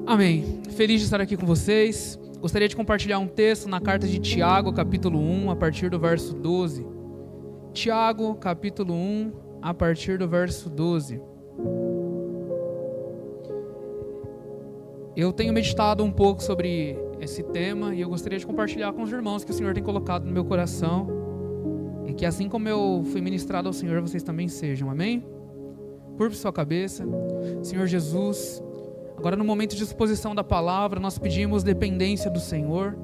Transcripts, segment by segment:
Amém. Feliz de estar aqui com vocês. Gostaria de compartilhar um texto na carta de Tiago, capítulo 1, a partir do verso 12. Tiago, capítulo 1, a partir do verso 12. Eu tenho meditado um pouco sobre esse tema e eu gostaria de compartilhar com os irmãos que o Senhor tem colocado no meu coração e que assim como eu fui ministrado ao Senhor, vocês também sejam. Amém? Curve sua cabeça. Senhor Jesus, agora no momento de exposição da palavra, nós pedimos dependência do Senhor.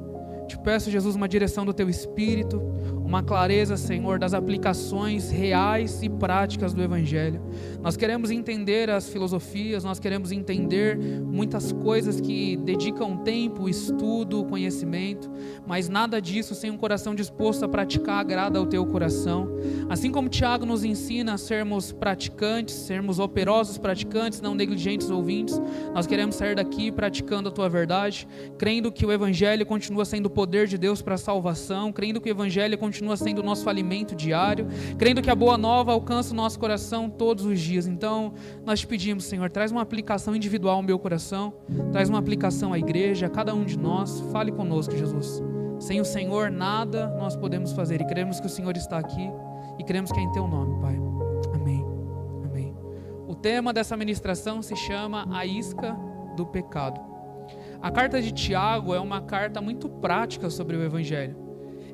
Te peço, Jesus, uma direção do Teu Espírito, uma clareza, Senhor, das aplicações reais e práticas do Evangelho. Nós queremos entender as filosofias, nós queremos entender muitas coisas que dedicam tempo, estudo, conhecimento, mas nada disso sem um coração disposto a praticar agrada ao Teu coração. Assim como Tiago nos ensina a sermos praticantes, sermos operosos praticantes, não negligentes ouvintes, nós queremos sair daqui praticando a Tua verdade, crendo que o Evangelho continua sendo o poder de Deus para a salvação, crendo que o Evangelho continua sendo o nosso alimento diário, crendo que a boa nova alcança o nosso coração todos os dias. Então, nós te pedimos, Senhor, traz uma aplicação individual ao meu coração, traz uma aplicação à igreja, a cada um de nós. Fale conosco, Jesus. Sem o Senhor, nada nós podemos fazer, e cremos que o Senhor está aqui, e cremos que é em Teu nome, Pai. Amém. Amém. O tema dessa ministração se chama A Isca do Pecado. A carta de Tiago é uma carta muito prática sobre o Evangelho.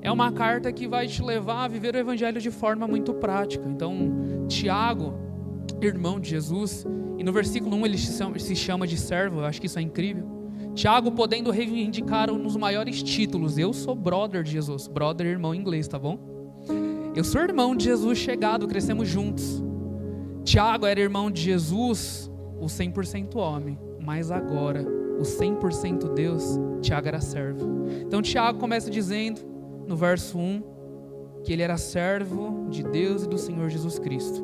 É uma carta que vai te levar a viver o Evangelho de forma muito prática. Então, Tiago, irmão de Jesus, e no versículo 1 ele se chama de servo, eu acho que isso é incrível. Tiago podendo reivindicar um dos maiores títulos: eu sou brother de Jesus. Brother, irmão em inglês, tá bom? Eu sou irmão de Jesus chegado, crescemos juntos. Tiago era irmão de Jesus, o 100% homem, mas agora o 100% Deus, Tiago era servo. Então Tiago começa dizendo, no verso 1, que ele era servo de Deus e do Senhor Jesus Cristo.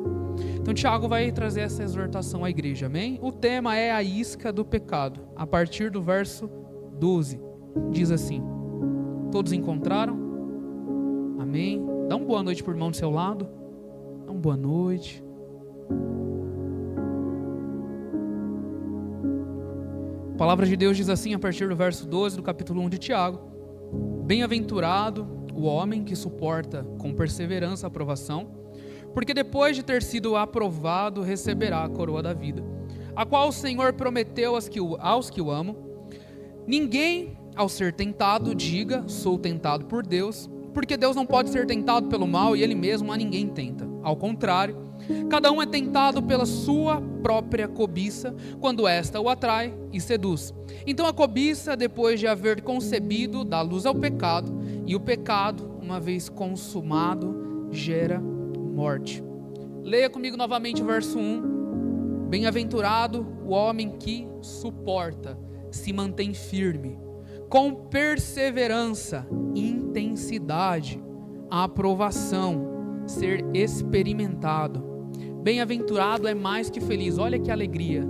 Então Tiago vai trazer essa exortação à igreja, amém? O tema é a isca do pecado, a partir do verso 12. Diz assim: todos encontraram? Amém? Dá uma boa noite para o irmão do seu lado. Dá uma boa noite. A palavra de Deus diz assim, a partir do verso 12 do capítulo 1 de Tiago: bem-aventurado o homem que suporta com perseverança a provação, porque depois de ter sido aprovado, receberá a coroa da vida, a qual o Senhor prometeu aos que o amam. Ninguém, ao ser tentado, diga, sou tentado por Deus, porque Deus não pode ser tentado pelo mal e Ele mesmo a ninguém tenta. Ao contrário, cada um é tentado pela sua própria cobiça, quando esta o atrai e seduz. Então a cobiça, depois de haver concebido, dá luz ao pecado, e o pecado, uma vez consumado, gera morte. Leia comigo novamente o verso 1. Bem-aventurado o homem que suporta, se mantém firme, com perseverança, intensidade, a aprovação, ser experimentado. Bem-aventurado é mais que feliz. Olha que alegria.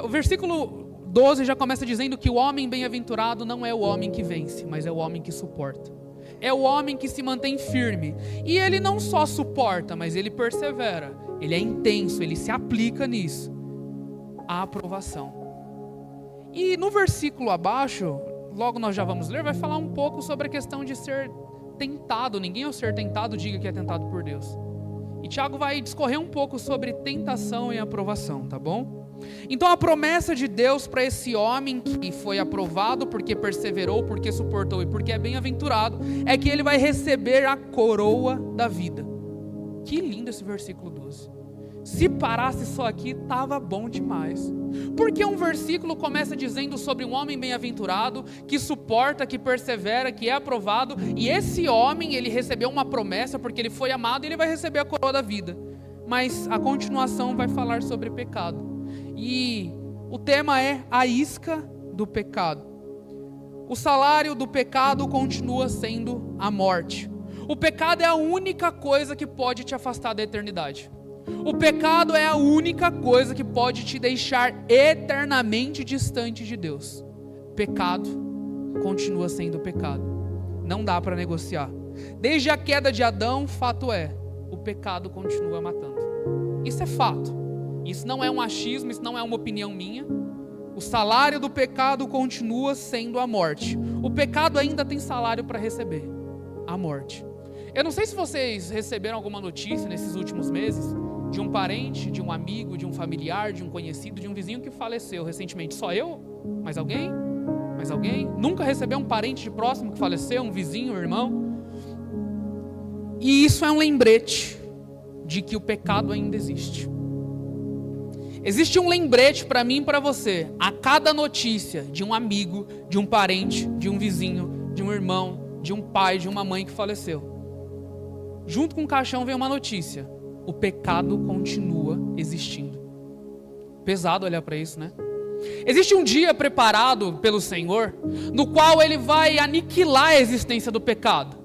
O versículo 12 já começa dizendo que o homem bem-aventurado não é o homem que vence, mas é o homem que suporta. É o homem que se mantém firme. E ele não só suporta, mas ele persevera. Ele é intenso, ele se aplica nisso. A aprovação. E no versículo abaixo, logo nós já vamos ler, vai falar um pouco sobre a questão de ser tentado. Ninguém ao ser tentado diga que é tentado por Deus. E Tiago vai discorrer um pouco sobre tentação e aprovação, tá bom? Então a promessa de Deus para esse homem que foi aprovado porque perseverou, porque suportou e porque é bem-aventurado, é que ele vai receber a coroa da vida. Que lindo esse versículo 12. Se parasse só aqui, estava bom demais. Porque um versículo começa dizendo sobre um homem bem-aventurado, que suporta, que persevera, que é aprovado, e esse homem, ele recebeu uma promessa, porque ele foi amado, e ele vai receber a coroa da vida. Mas a continuação vai falar sobre pecado. E o tema é a isca do pecado. O salário do pecado continua sendo a morte. O pecado é a única coisa que pode te afastar da eternidade. O pecado é a única coisa que pode te deixar eternamente distante de Deus. Pecado continua sendo pecado. Não dá para negociar. Desde a queda de Adão, fato é, o pecado continua matando. Isso é fato. Isso não é um achismo, isso não é uma opinião minha. O salário do pecado continua sendo a morte. O pecado ainda tem salário para receber, a morte. Eu não sei se vocês receberam alguma notícia nesses últimos meses de um parente, de um amigo, de um familiar, de um conhecido, de um vizinho que faleceu recentemente. Só eu? Mais alguém? Mais alguém? Nunca recebeu um parente de próximo que faleceu, um vizinho, um irmão? E isso é um lembrete de que o pecado ainda existe. Existe um lembrete para mim e para você, a cada notícia de um amigo, de um parente, de um vizinho, de um irmão, de um pai, de uma mãe que faleceu. Junto com o caixão vem uma notícia: o pecado continua existindo. Pesado olhar para isso, né? Existe um dia preparado pelo Senhor, no qual Ele vai aniquilar a existência do pecado.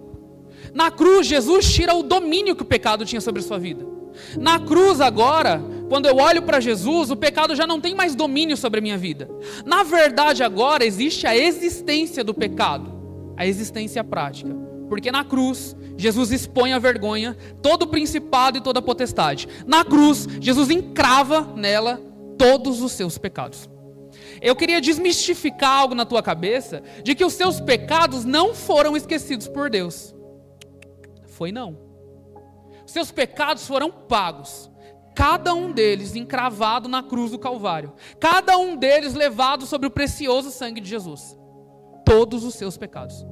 Na cruz, Jesus tira o domínio que o pecado tinha sobre a sua vida. Na cruz agora, quando eu olho para Jesus, o pecado já não tem mais domínio sobre a minha vida. Na verdade agora existe a existência do pecado, a existência prática. Porque na cruz, Jesus expõe a vergonha, todo o principado e toda a potestade. Na cruz, Jesus encrava nela todos os seus pecados. Eu queria desmistificar algo na tua cabeça, de que os seus pecados não foram esquecidos por Deus. Foi não. Os seus pecados foram pagos. Cada um deles encravado na cruz do Calvário. Cada um deles levado sobre o precioso sangue de Jesus. Todos os seus pecados.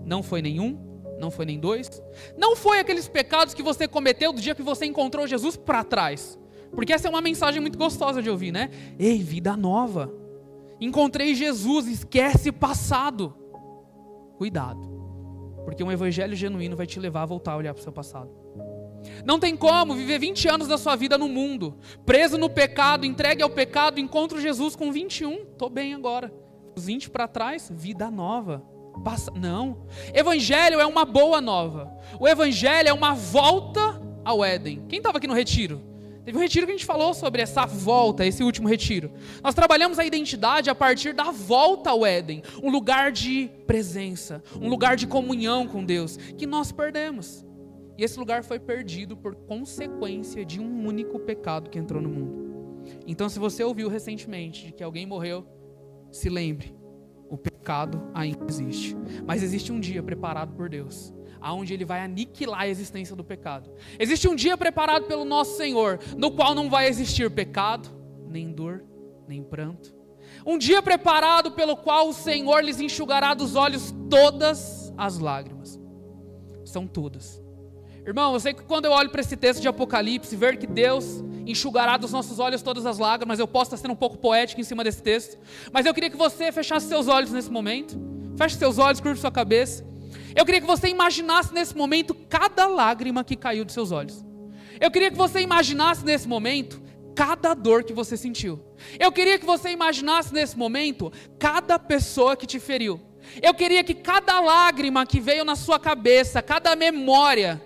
Não foi nenhum, não foi nem dois. Não foi aqueles pecados que você cometeu do dia que você encontrou Jesus para trás. Porque essa é uma mensagem muito gostosa de ouvir, né? Ei, vida nova. Encontrei Jesus, esquece passado. Cuidado. Porque um evangelho genuíno vai te levar a voltar a olhar para o seu passado. Não tem como viver 20 anos da sua vida no mundo, preso no pecado, entregue ao pecado, encontro Jesus com 21, estou bem agora. Os 20 para trás, vida nova. Não, evangelho é uma boa nova. O evangelho é uma volta ao Éden. Quem estava aqui no retiro? Teve um retiro que a gente falou sobre essa volta, esse último retiro. Nós trabalhamos a identidade a partir da volta ao Éden, um lugar de presença, um lugar de comunhão com Deus, que nós perdemos. E esse lugar foi perdido por consequência de um único pecado que entrou no mundo. Então, se você ouviu recentemente de que alguém morreu, se lembre, o pecado ainda existe. Mas existe um dia preparado por Deus, aonde Ele vai aniquilar a existência do pecado. Existe um dia preparado pelo nosso Senhor, no qual não vai existir pecado, nem dor, nem pranto. Um dia preparado pelo qual o Senhor lhes enxugará dos olhos todas as lágrimas. São todas. Irmão, eu sei que quando eu olho para esse texto de Apocalipse, ver que Deus enxugará dos nossos olhos todas as lágrimas, eu posso estar sendo um pouco poético em cima desse texto, mas eu queria que você fechasse seus olhos nesse momento. Feche seus olhos, curva sua cabeça. Eu queria que você imaginasse nesse momento cada lágrima que caiu dos seus olhos. Eu queria que você imaginasse nesse momento cada dor que você sentiu. Eu queria que você imaginasse nesse momento cada pessoa que te feriu. Eu queria que cada lágrima que veio na sua cabeça, cada memória,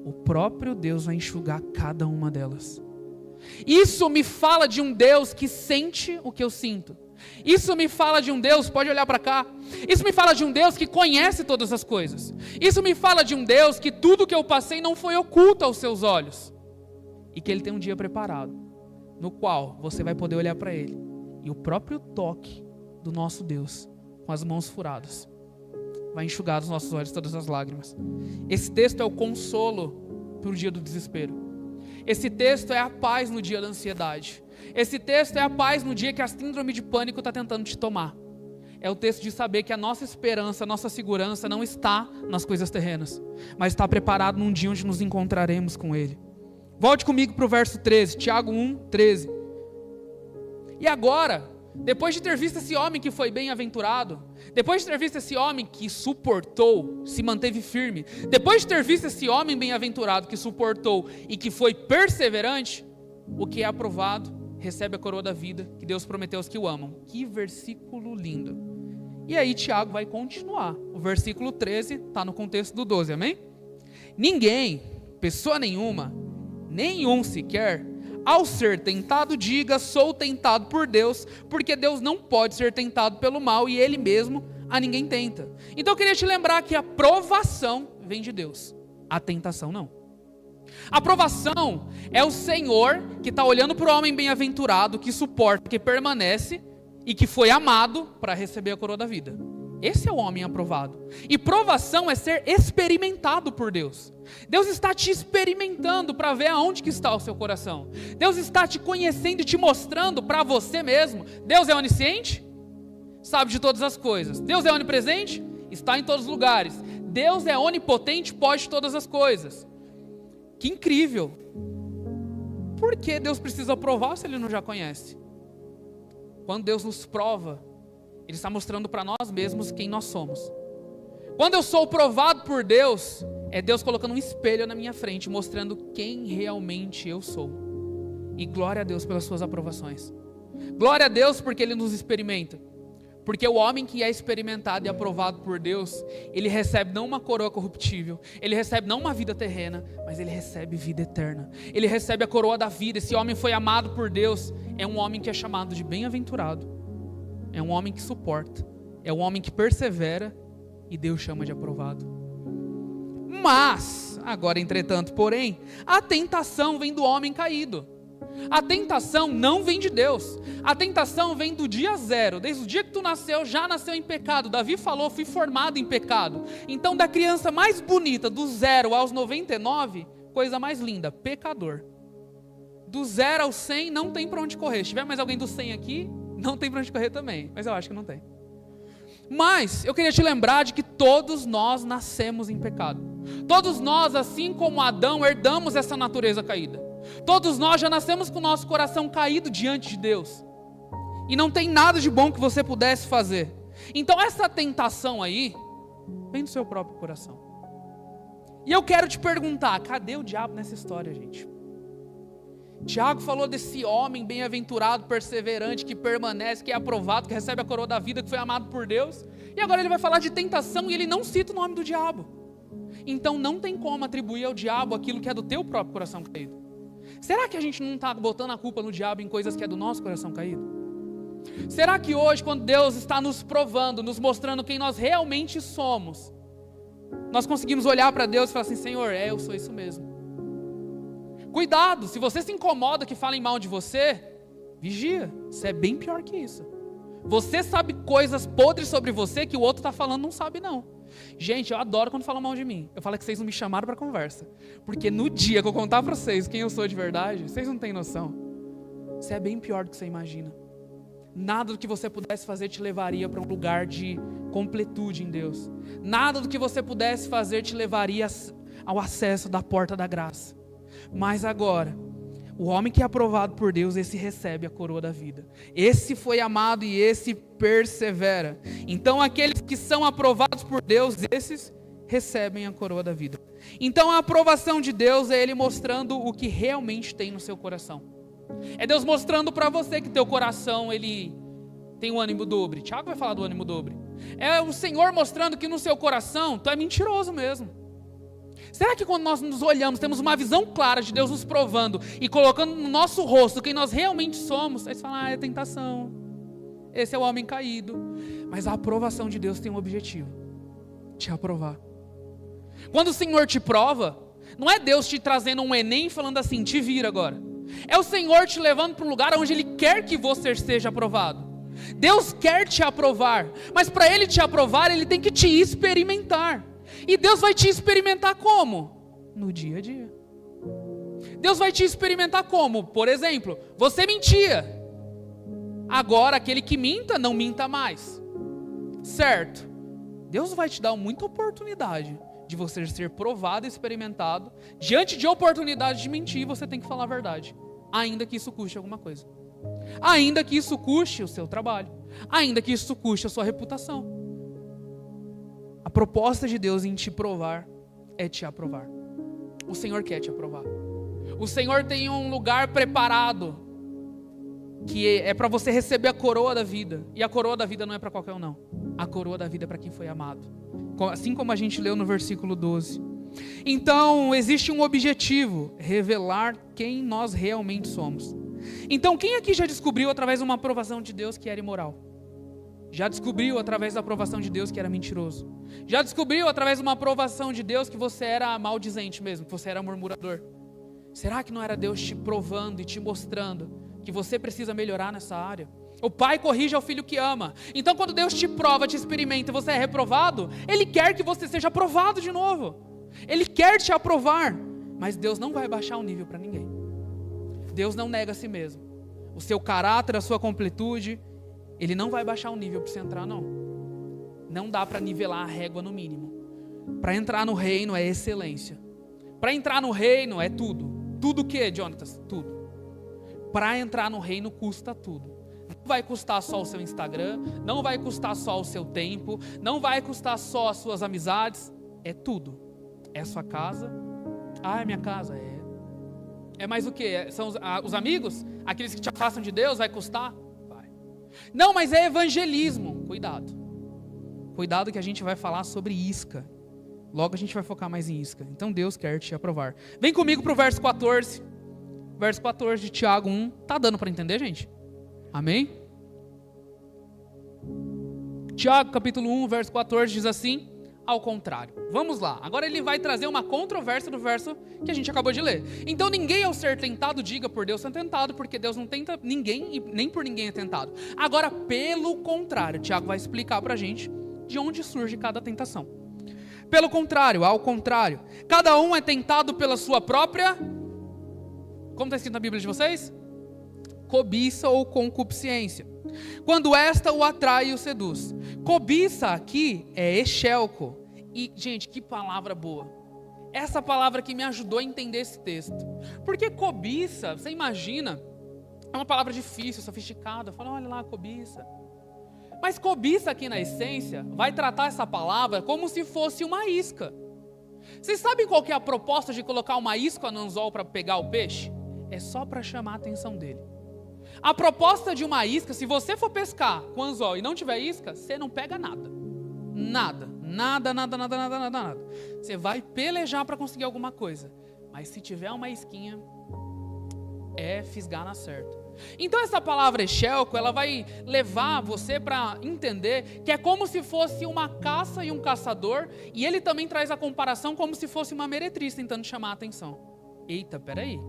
o próprio Deus vai enxugar cada uma delas. Isso me fala de um Deus que sente o que eu sinto. Isso me fala de um Deus, pode olhar para cá. Isso me fala de um Deus que conhece todas as coisas. Isso me fala de um Deus que tudo que eu passei não foi oculto aos seus olhos. E que Ele tem um dia preparado, no qual você vai poder olhar para Ele. E o próprio toque do nosso Deus, com as mãos furadas, vai enxugar dos nossos olhos todas as lágrimas. Esse texto é o consolo para o dia do desespero. Esse texto é a paz no dia da ansiedade. Esse texto é a paz no dia que a síndrome de pânico está tentando te tomar. É o texto de saber que a nossa esperança, a nossa segurança não está nas coisas terrenas, mas está preparado num dia onde nos encontraremos com Ele. Volte comigo para o verso 13, Tiago 1, 13. E agora, depois de ter visto esse homem que foi bem-aventurado, depois de ter visto esse homem que suportou, se manteve firme, depois de ter visto esse homem bem-aventurado que suportou e que foi perseverante, o que é aprovado recebe a coroa da vida que Deus prometeu aos que o amam. Que versículo lindo. E aí Tiago vai continuar. O versículo 13 está no contexto do 12, amém? Ninguém, pessoa nenhuma, nenhum sequer, ao ser tentado, diga, sou tentado por Deus, porque Deus não pode ser tentado pelo mal e Ele mesmo a ninguém tenta. Então eu queria te lembrar que a provação vem de Deus, a tentação não. A provação é o Senhor que está olhando para o homem bem-aventurado, que suporta, que permanece, e que foi amado para receber a coroa da vida. Esse é o homem aprovado. E provação é ser experimentado por Deus. Deus está te experimentando para ver aonde que está o seu coração. Deus está te conhecendo e te mostrando para você mesmo. Deus é onisciente? Sabe de todas as coisas. Deus é onipresente? Está em todos os lugares. Deus é onipotente, pode todas as coisas. Que incrível. Por que Deus precisa provar se Ele não já conhece? Quando Deus nos prova, Ele está mostrando para nós mesmos quem nós somos. Quando eu sou provado por Deus, é Deus colocando um espelho na minha frente, mostrando quem realmente eu sou. E glória a Deus pelas suas aprovações. Glória a Deus porque Ele nos experimenta. Porque o homem que é experimentado e aprovado por Deus, ele recebe não uma coroa corruptível, ele recebe não uma vida terrena, mas ele recebe vida eterna. Ele recebe a coroa da vida. Esse homem foi amado por Deus. É um homem que é chamado de bem-aventurado. É um homem que suporta. É um homem que persevera e Deus chama de aprovado. Mas, agora entretanto, porém, a tentação vem do homem caído. A tentação não vem de Deus. A tentação vem do dia zero. Desde o dia que tu nasceu, já nasceu em pecado. Davi falou, fui formado em pecado. Então, da criança mais bonita, do 0 aos 99, coisa mais linda, pecador. Do 0 ao 100, não tem para onde correr. Se tiver mais alguém do 100 aqui, não tem para onde correr também. Mas eu acho que não tem. Mas, eu queria te lembrar de que todos nós nascemos em pecado. Todos nós, assim como Adão, herdamos essa natureza caída. Todos nós já nascemos com o nosso coração caído diante de Deus. E não tem nada de bom que você pudesse fazer. Então essa tentação aí vem do seu próprio coração. E eu quero te perguntar, cadê o diabo nessa história, gente? Tiago falou desse homem bem-aventurado, perseverante, que permanece, que é aprovado, que recebe a coroa da vida, que foi amado por Deus. E agora ele vai falar de tentação e ele não cita o nome do diabo. Então não tem como atribuir ao diabo aquilo que é do teu próprio coração caído. Será que a gente não está botando a culpa no diabo em coisas que é do nosso coração caído? Será que hoje, quando Deus está nos provando, nos mostrando quem nós realmente somos, nós conseguimos olhar para Deus e falar assim, Senhor, eu sou isso mesmo. Cuidado, se você se incomoda que falem mal de você, vigia, você é bem pior que isso. Você sabe coisas podres sobre você que o outro está falando não sabe não. Gente, eu adoro quando falam mal de mim. Eu falo que vocês não me chamaram para conversa. Porque no dia que eu contar para vocês quem eu sou de verdade, vocês não têm noção. Você é bem pior do que você imagina. Nada do que você pudesse fazer te levaria para um lugar de completude em Deus. Nada do que você pudesse fazer te levaria ao acesso da porta da graça. Mas agora, o homem que é aprovado por Deus, esse recebe a coroa da vida. Esse foi amado e esse persevera. Então aqueles que são aprovados por Deus, esses recebem a coroa da vida. Então a aprovação de Deus é Ele mostrando o que realmente tem no seu coração. É Deus mostrando para você que teu coração, ele tem um ânimo dobre. Tiago vai falar do ânimo dobre. É o Senhor mostrando que no seu coração, tu é mentiroso mesmo. Será que quando nós nos olhamos, temos uma visão clara de Deus nos provando e colocando no nosso rosto quem nós realmente somos, aí você fala, é tentação, esse é o homem caído. Mas a aprovação de Deus tem um objetivo, te aprovar. Quando o Senhor te prova, não é Deus te trazendo um Enem falando assim, te vira agora. É o Senhor te levando para um lugar onde Ele quer que você seja aprovado. Deus quer te aprovar, mas para Ele te aprovar, Ele tem que te experimentar. E Deus vai te experimentar como? No dia a dia. Deus vai te experimentar como? Por exemplo, você mentia. Agora aquele que minta, não minta mais. Certo? Deus vai te dar muita oportunidade de você ser provado e experimentado. Diante de oportunidade de mentir, você tem que falar a verdade. Ainda que isso custe alguma coisa. Ainda que isso custe o seu trabalho. Ainda que isso custe a sua reputação. A proposta de Deus em te provar é te aprovar. O Senhor quer te aprovar. O Senhor tem um lugar preparado que é para você receber a coroa da vida. E a coroa da vida não é para qualquer um, não. A coroa da vida é para quem foi amado. Assim como a gente leu no versículo 12. Então, existe um objetivo: revelar quem nós realmente somos. Então, quem aqui já descobriu através de uma aprovação de Deus que era imoral? Já descobriu através da aprovação de Deus que era mentiroso? Já descobriu através de uma aprovação de Deus que você era maldizente mesmo, que você era murmurador? Será que não era Deus te provando e te mostrando que você precisa melhorar nessa área? O pai corrige ao filho que ama. Então quando Deus te prova, te experimenta e você é reprovado, Ele quer que você seja aprovado de novo. Ele quer te aprovar. Mas Deus não vai baixar o nível para ninguém. Deus não nega a si mesmo. O seu caráter, a sua completude, Ele não vai baixar o nível para você entrar, não. Não dá para nivelar a régua no mínimo. Para entrar no reino é excelência. Para entrar no reino é tudo. Tudo o que, Jonatas? Tudo. Para entrar no reino custa tudo. Não vai custar só o seu Instagram, não vai custar só o seu tempo, não vai custar só as suas amizades. É tudo. É a sua casa. Ah, é minha casa. É mais o quê? São os amigos? Aqueles que te afastam de Deus, vai custar? Vai. Não, mas é evangelismo. Cuidado. Cuidado que a gente vai falar sobre isca. Logo a gente vai focar mais em isca. Então Deus quer te aprovar. Vem comigo para o verso 14. Verso 14 de Tiago 1. Tá dando para entender, gente? Amém? Tiago capítulo 1, verso 14 diz assim: ao contrário. Vamos lá. Agora ele vai trazer uma controvérsia do verso que a gente acabou de ler. Então ninguém ao ser tentado diga por Deus ser tentado, porque Deus não tenta ninguém e nem por ninguém é tentado. Agora, pelo contrário, Tiago vai explicar pra gente de onde surge cada tentação. Pelo contrário, ao contrário, cada um é tentado pela sua própria... Como está escrito na Bíblia de vocês? Cobiça ou concupiscência. Quando esta o atrai e o seduz. Cobiça aqui é excelco. E, gente, que palavra boa. Essa palavra que me ajudou a entender esse texto. Porque cobiça, você imagina, é uma palavra difícil, sofisticada. Fala, olha lá, cobiça. Mas cobiça aqui na essência vai tratar essa palavra como se fosse uma isca. Vocês sabem qual que é a proposta de colocar uma isca no anzol para pegar o peixe? É só para chamar a atenção dele. A proposta de uma isca, se você for pescar com anzol e não tiver isca, você não pega nada. Nada. Você vai pelejar para conseguir alguma coisa. Mas se tiver uma isquinha, é fisgar na certa. Então essa palavra excelco, ela vai levar você para entender que é como se fosse uma caça e um caçador, e ele também traz a comparação como se fosse uma meretriz tentando chamar a atenção. Eita, peraí.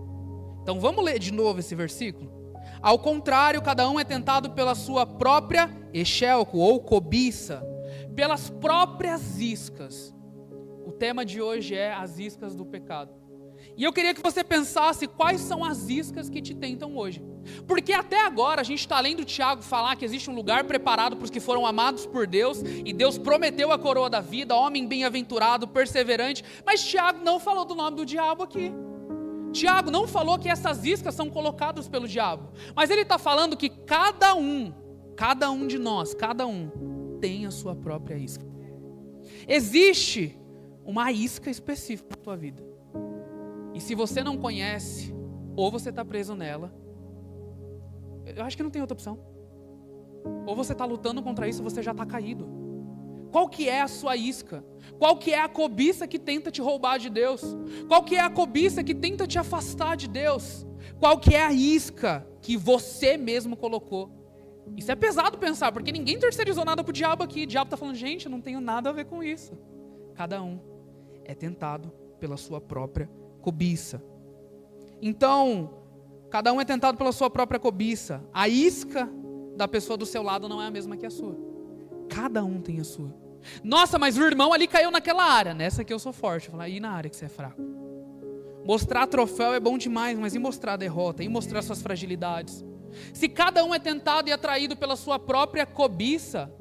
Então vamos ler de novo esse versículo? Ao contrário, cada um é tentado pela sua própria excelco ou cobiça, pelas próprias iscas. O tema de hoje é as iscas do pecado. E eu queria que você pensasse quais são as iscas que te tentam hoje. Porque até agora a gente está lendo Tiago falar que existe um lugar preparado para os que foram amados por Deus, e Deus prometeu a coroa da vida, homem bem-aventurado, perseverante, mas Tiago não falou do nome do diabo aqui. Tiago não falou que essas iscas são colocadas pelo diabo, mas ele está falando que cada um de nós, tem a sua própria isca. Existe uma isca específica na tua vida. E se você não conhece, ou você está preso nela, eu acho que não tem outra opção. Ou você está lutando contra isso, ou você já está caído. Qual que é a sua isca? Qual que é a cobiça que tenta te roubar de Deus? Qual que é a cobiça que tenta te afastar de Deus? Qual que é a isca que você mesmo colocou? Isso é pesado pensar, porque ninguém terceirizou nada para o diabo aqui. O diabo está falando, gente, eu não tenho nada a ver com isso. Cada um é tentado pela sua própria cobiça. Então, cada um é tentado pela sua própria cobiça. A isca da pessoa do seu lado não é a mesma que a sua. Cada um tem a sua. Nossa, mas o irmão ali caiu naquela área. Nessa aqui eu sou forte. Fala, e na área que você é fraco? Mostrar troféu é bom demais, mas e mostrar a derrota? E mostrar suas fragilidades? Se cada um é tentado e atraído pela sua própria cobiça,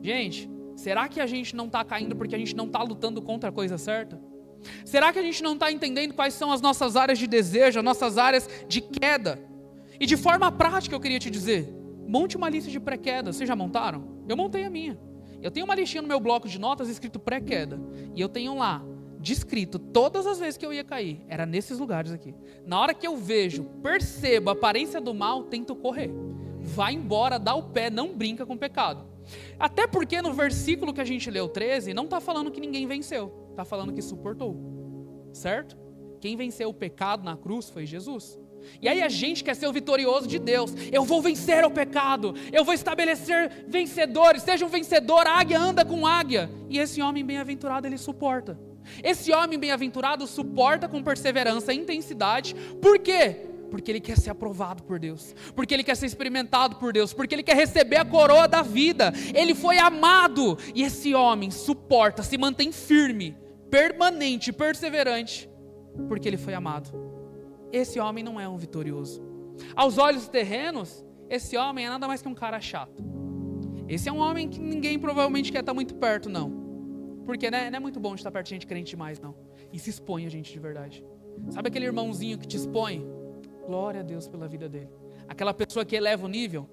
gente, será que a gente não está caindo porque a gente não está lutando contra a coisa certa? Será que a gente não está entendendo quais são as nossas áreas de desejo, as nossas áreas de queda? E de forma prática eu queria te dizer, monte uma lista de pré-quedas. Vocês já montaram? Eu montei a minha. Eu tenho uma listinha no meu bloco de notas escrito pré-queda. E eu tenho lá, descrito, todas as vezes que eu ia cair. Era nesses lugares aqui. Na hora que eu vejo, percebo a aparência do mal, tento correr. Vai embora, dá o pé, não brinca com o pecado. Até porque no versículo que a gente leu, 13, não está falando que ninguém venceu. Está falando que suportou. Certo? Quem venceu o pecado na cruz foi Jesus. E aí a gente quer ser o vitorioso de Deus. Eu vou vencer o pecado. Eu vou estabelecer vencedores. Seja um vencedor. A águia anda com águia. E esse homem bem-aventurado, ele suporta. Esse homem bem-aventurado suporta com perseverança e intensidade. Por quê? Porque ele quer ser aprovado por Deus, porque ele quer ser experimentado por Deus, porque ele quer receber a coroa da vida. Ele foi amado, e esse homem suporta, se mantém firme, permanente, perseverante, porque ele foi amado. Esse homem não é um vitorioso. Aos olhos terrenos, esse homem é nada mais que um cara chato. Esse é um homem que ninguém provavelmente quer estar muito perto, não. Porque né, não é muito bom de estar perto de gente crente demais, não. E se expõe a gente de verdade. Sabe aquele irmãozinho que te expõe? Glória a Deus pela vida dele. Aquela pessoa que eleva o nível,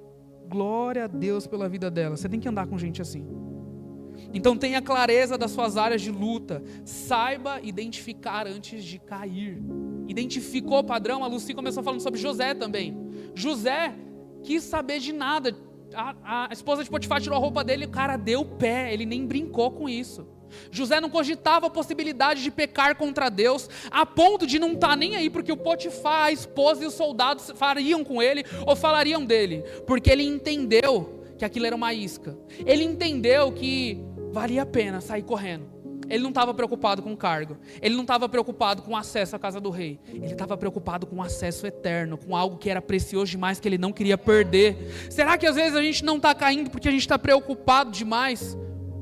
glória a Deus pela vida dela. Você tem que andar com gente assim. Então tenha clareza das suas áreas de luta. Saiba identificar antes de cair. Identificou o padrão? A Lucy começou falando sobre José também. José quis saber de nada. A esposa de Potifar tirou a roupa dele, o cara deu o pé, ele nem brincou com isso. José não cogitava a possibilidade de pecar contra Deus, a ponto de não estar nem aí porque o Potifar, a esposa e os soldados fariam com ele ou falariam dele, porque ele entendeu que aquilo era uma isca. Ele entendeu que valia a pena sair correndo. Ele não estava preocupado com o cargo, ele não estava preocupado com o acesso à casa do rei, ele estava preocupado com o acesso eterno, com algo que era precioso demais, que ele não queria perder. Será que às vezes a gente não está caindo porque a gente está preocupado demais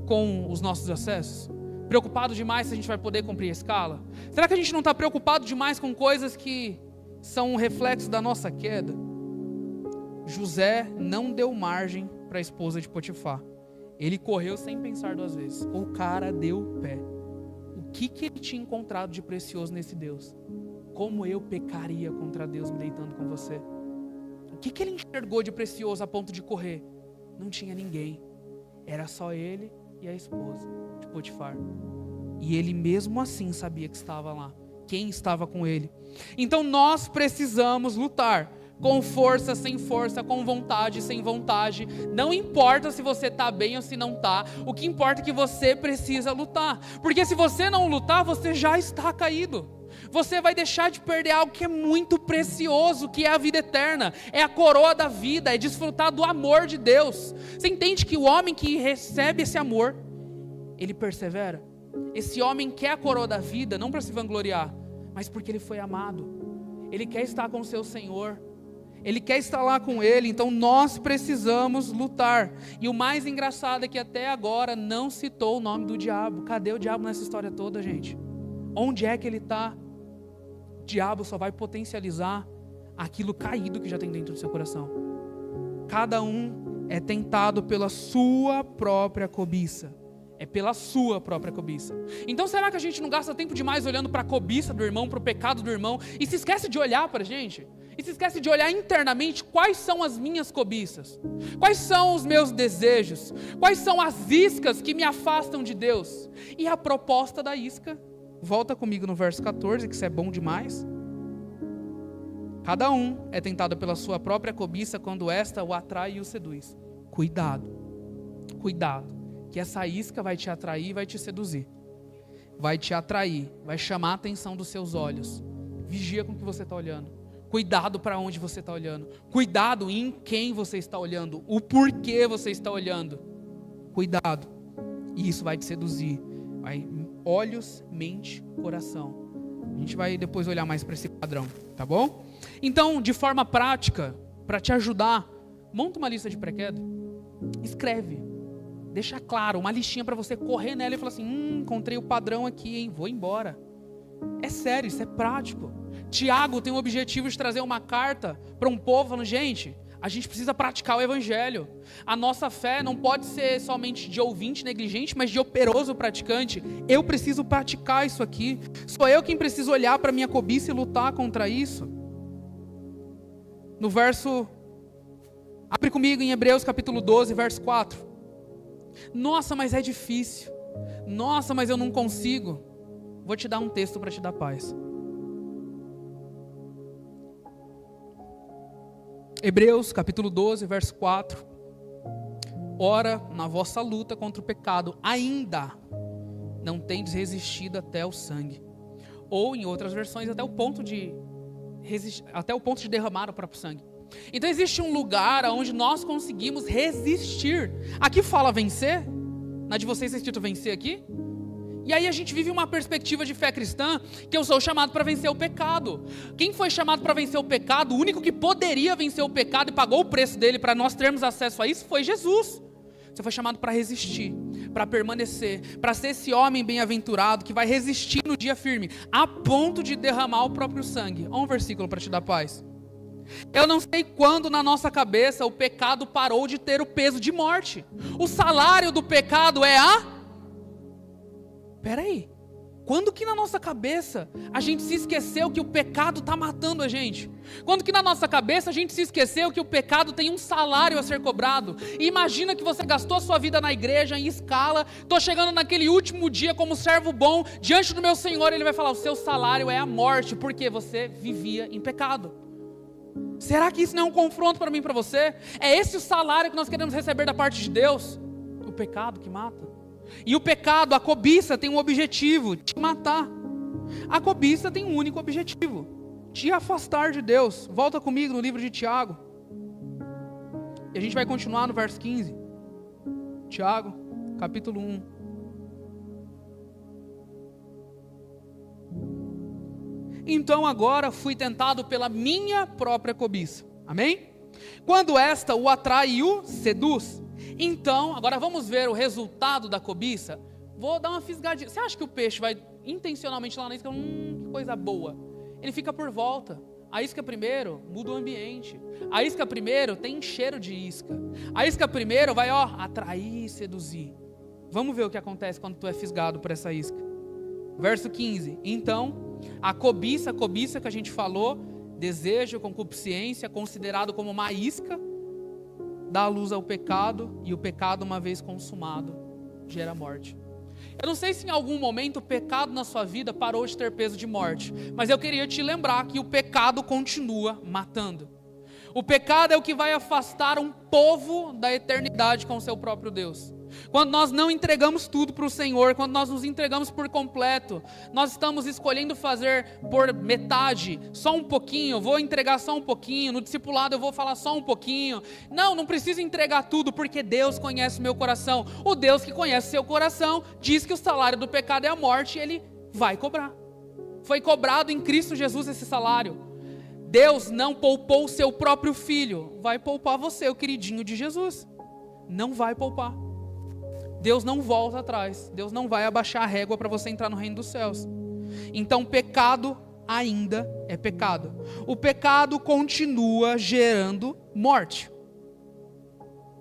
com os nossos acessos? Preocupado demais se a gente vai poder cumprir a escala? Será que a gente não está preocupado demais com coisas que são um reflexo da nossa queda? José não deu margem para a esposa de Potifar. Ele correu sem pensar duas vezes. O cara deu o pé. O que ele tinha encontrado de precioso nesse Deus? Como eu pecaria contra Deus me deitando com você? O que ele enxergou de precioso a ponto de correr? Não tinha ninguém. Era só ele e a esposa de Potifar. E ele mesmo assim sabia que estava lá. Quem estava com ele? Então nós precisamos lutar. Com força, sem força, com vontade, sem vontade. Não importa se você está bem ou se não está. O que importa é que você precisa lutar. Porque se você não lutar, você já está caído. Você vai deixar de perder algo que é muito precioso, que é a vida eterna. É a coroa da vida, é desfrutar do amor de Deus. Você entende que o homem que recebe esse amor, ele persevera? Esse homem quer a coroa da vida, não para se vangloriar, mas porque ele foi amado. Ele quer estar com o seu Senhor. Ele quer estar lá com ele, então nós precisamos lutar. E o mais engraçado é que até agora não citou o nome do diabo. Cadê o diabo nessa história toda, gente? Onde é que ele está? O diabo só vai potencializar aquilo caído que já tem dentro do seu coração. Cada um é tentado pela sua própria cobiça. É pela sua própria cobiça. Então será que a gente não gasta tempo demais olhando para a cobiça do irmão, para o pecado do irmão, e se esquece de olhar para a gente? E se esquece de olhar internamente quais são as minhas cobiças? Quais são os meus desejos? Quais são as iscas que me afastam de Deus? E a proposta da isca, volta comigo no verso 14, que isso é bom demais. Cada um é tentado pela sua própria cobiça quando esta o atrai e o seduz. Cuidado, cuidado, que essa isca vai te atrair e vai te seduzir. Vai te atrair, vai chamar a atenção dos seus olhos. Vigia com o que você está olhando. Cuidado para onde você está olhando. Cuidado em quem você está olhando. O porquê você está olhando. Cuidado. E isso vai te seduzir. Vai, olhos, mente, coração. A gente vai depois olhar mais para esse padrão, tá bom? Então, de forma prática, para te ajudar, monta uma lista de pré-queda. Escreve. Deixa claro, uma listinha para você correr nela e falar assim, encontrei o padrão aqui, hein? Vou embora. É sério, isso é prático. Tiago tem o objetivo de trazer uma carta para um povo falando, gente, a gente precisa praticar o evangelho. A nossa fé não pode ser somente de ouvinte negligente, mas de operoso praticante. Eu preciso praticar isso aqui. Sou eu quem preciso olhar para a minha cobiça e lutar contra isso. No verso, abre comigo em Hebreus capítulo 12, verso 4. Nossa, mas é difícil. Nossa, mas eu não consigo. Vou te dar um texto para te dar paz. Hebreus capítulo 12, verso 4. Ora, na vossa luta contra o pecado, ainda não tendes resistido até o sangue. Ou, em outras versões, até o ponto de derramar o próprio sangue. Então existe um lugar onde nós conseguimos resistir. Aqui fala vencer. Na de vocês está escrito vencer aqui? E aí a gente vive uma perspectiva de fé cristã que eu sou chamado para vencer o pecado. Quem foi chamado para vencer o pecado, o único que poderia vencer o pecado e pagou o preço dele para nós termos acesso a isso, foi Jesus. Você foi chamado para resistir, para permanecer, para ser esse homem bem-aventurado que vai resistir no dia firme, a ponto de derramar o próprio sangue. Olha um versículo para te dar paz. Eu não sei quando na nossa cabeça o pecado parou de ter o peso de morte. O salário do pecado é a... Peraí, quando que na nossa cabeça a gente se esqueceu que o pecado está matando a gente? Quando que na nossa cabeça a gente se esqueceu que o pecado tem um salário a ser cobrado? E imagina que você gastou a sua vida na igreja em escala, estou chegando naquele último dia como servo bom, diante do meu Senhor, Ele vai falar, o seu salário é a morte, porque você vivia em pecado. Será que isso não é um confronto para mim e para você? É esse o salário que nós queremos receber da parte de Deus? O pecado que mata. E o pecado, a cobiça, tem um objetivo, te matar. A cobiça tem um único objetivo, te afastar de Deus. Volta comigo no livro de Tiago. E a gente vai continuar no verso 15. Tiago, capítulo 1. Então agora fui tentado pela minha própria cobiça. Amém? Quando esta o atrai e o seduz. Então, agora vamos ver o resultado da cobiça. Vou dar uma fisgadinha. Você acha que o peixe vai intencionalmente lá na isca? Que coisa boa. Ele fica por volta. A isca primeiro muda o ambiente. A isca primeiro tem cheiro de isca. A isca primeiro vai, atrair e seduzir. Vamos ver o que acontece quando tu é fisgado por essa isca. Verso 15. Então, a cobiça que a gente falou, desejo, concupiscência, considerado como uma isca, dá luz ao pecado, e o pecado, uma vez consumado, gera morte. Eu não sei se em algum momento o pecado na sua vida parou de ter peso de morte, mas eu queria te lembrar que o pecado continua matando. O pecado é o que vai afastar um povo da eternidade com o seu próprio Deus. Quando nós não entregamos tudo para o Senhor, quando nós nos entregamos por completo, nós estamos escolhendo fazer por metade, só um pouquinho, vou entregar só um pouquinho, no discipulado eu vou falar só um pouquinho. Não preciso entregar tudo, porque Deus conhece o meu coração. O Deus que conhece o seu coração diz que o salário do pecado é a morte, e Ele vai cobrar. Foi cobrado em Cristo Jesus esse salário. Deus não poupou o seu próprio filho, vai poupar você, o queridinho de Jesus. Não vai poupar. Deus não volta atrás. Deus não vai abaixar a régua para você entrar no reino dos céus. Então pecado ainda é pecado. O pecado continua gerando morte.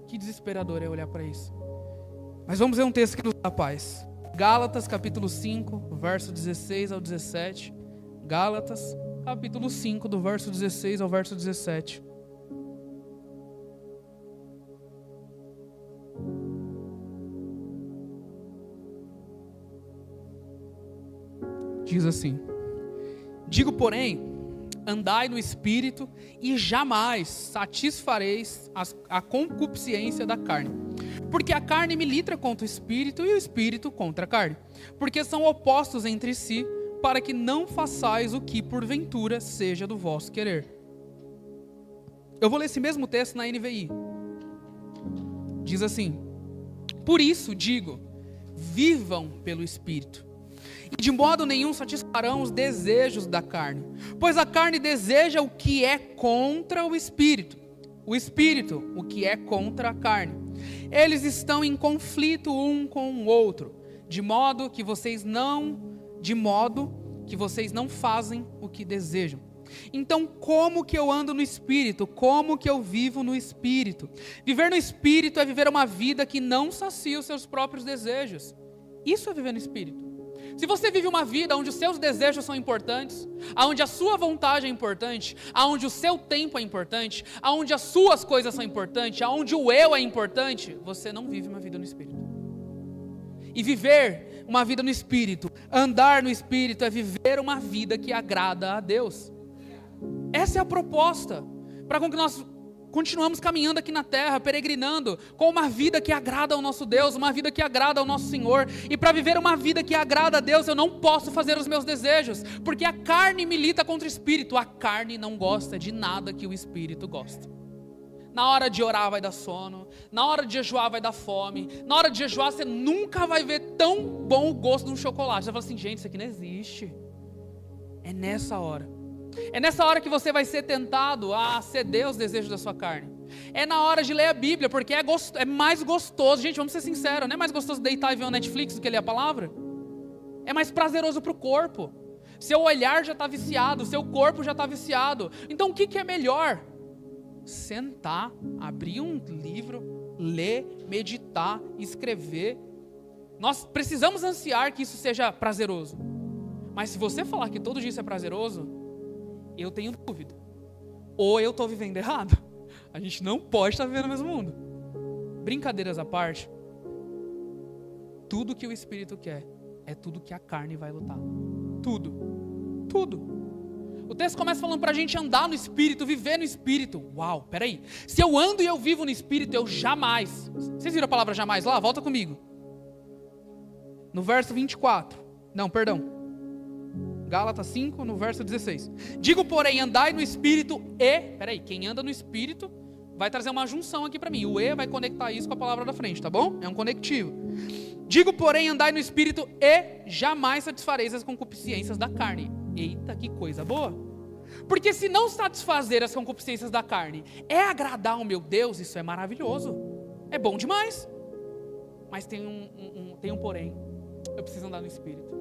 Que desesperador é olhar para isso. Mas vamos ver um texto que nos dá paz. Gálatas capítulo 5, verso 16 ao 17. Gálatas capítulo 5, do verso 16 ao verso 17. Diz assim: digo, porém, andai no Espírito e jamais satisfareis a concupiscência da carne. Porque a carne milita contra o Espírito e o Espírito contra a carne. Porque são opostos entre si, para que não façais o que porventura seja do vosso querer. Eu vou ler esse mesmo texto na NVI. Diz assim: por isso digo, vivam pelo Espírito. E de modo nenhum satisfarão os desejos da carne, pois a carne deseja o que é contra o Espírito, o Espírito o que é contra a carne. Eles estão em conflito um com o outro, de modo que vocês não fazem o que desejam. Então, como que eu ando no Espírito? Como que eu vivo no Espírito? Viver no Espírito é viver uma vida que não sacia os seus próprios desejos. Isso é viver no Espírito. Se você vive uma vida onde os seus desejos são importantes, onde a sua vontade é importante, onde o seu tempo é importante, onde as suas coisas são importantes, onde o eu é importante, você não vive uma vida no Espírito. E viver uma vida no Espírito, andar no Espírito, é viver uma vida que agrada a Deus. Essa é a proposta, para com que nós continuamos caminhando aqui na terra, peregrinando, com uma vida que agrada ao nosso Deus, uma vida que agrada ao nosso Senhor. E para viver uma vida que agrada a Deus, eu não posso fazer os meus desejos, porque a carne milita contra o Espírito. A carne não gosta de nada que o Espírito gosta. Na hora de orar vai dar sono. Na hora de jejuar vai dar fome. Na hora de jejuar você nunca vai ver tão bom o gosto de um chocolate. Você vai falar assim, gente, isso aqui não existe. É nessa hora. É nessa hora que você vai ser tentado a ceder aos desejos da sua carne. É na hora de ler a Bíblia, porque é mais gostoso. Gente, vamos ser sinceros, não é mais gostoso deitar e ver um Netflix do que ler a palavra? É mais prazeroso para o corpo. Seu olhar já está viciado, seu corpo já está viciado. Então o que é melhor? Sentar, abrir um livro, ler, meditar, escrever. Nós precisamos ansiar que isso seja prazeroso. Mas se você falar que todo dia isso é prazeroso, eu tenho dúvida. Ou eu estou vivendo errado. A gente não pode estar vivendo no mesmo mundo. Brincadeiras à parte, tudo que o Espírito quer é tudo que a carne vai lutar. Tudo. O texto começa falando para a gente andar no Espírito, viver no Espírito. Uau, peraí. Se eu ando e eu vivo no Espírito, eu jamais... Vocês viram a palavra jamais lá? Volta comigo. No verso 24. Não, perdão. Gálatas 5, no verso 16. Digo, porém, andai no Espírito e... Peraí, quem anda no Espírito vai trazer uma junção aqui para mim. O e vai conectar isso com a palavra da frente, tá bom? É um conectivo. Digo, porém, andai no Espírito e jamais satisfareis as concupiscências da carne. Eita, que coisa boa. Porque se não satisfazer as concupiscências da carne é agradar o meu Deus, isso é maravilhoso. É bom demais. Mas tem um porém. Eu preciso andar no Espírito.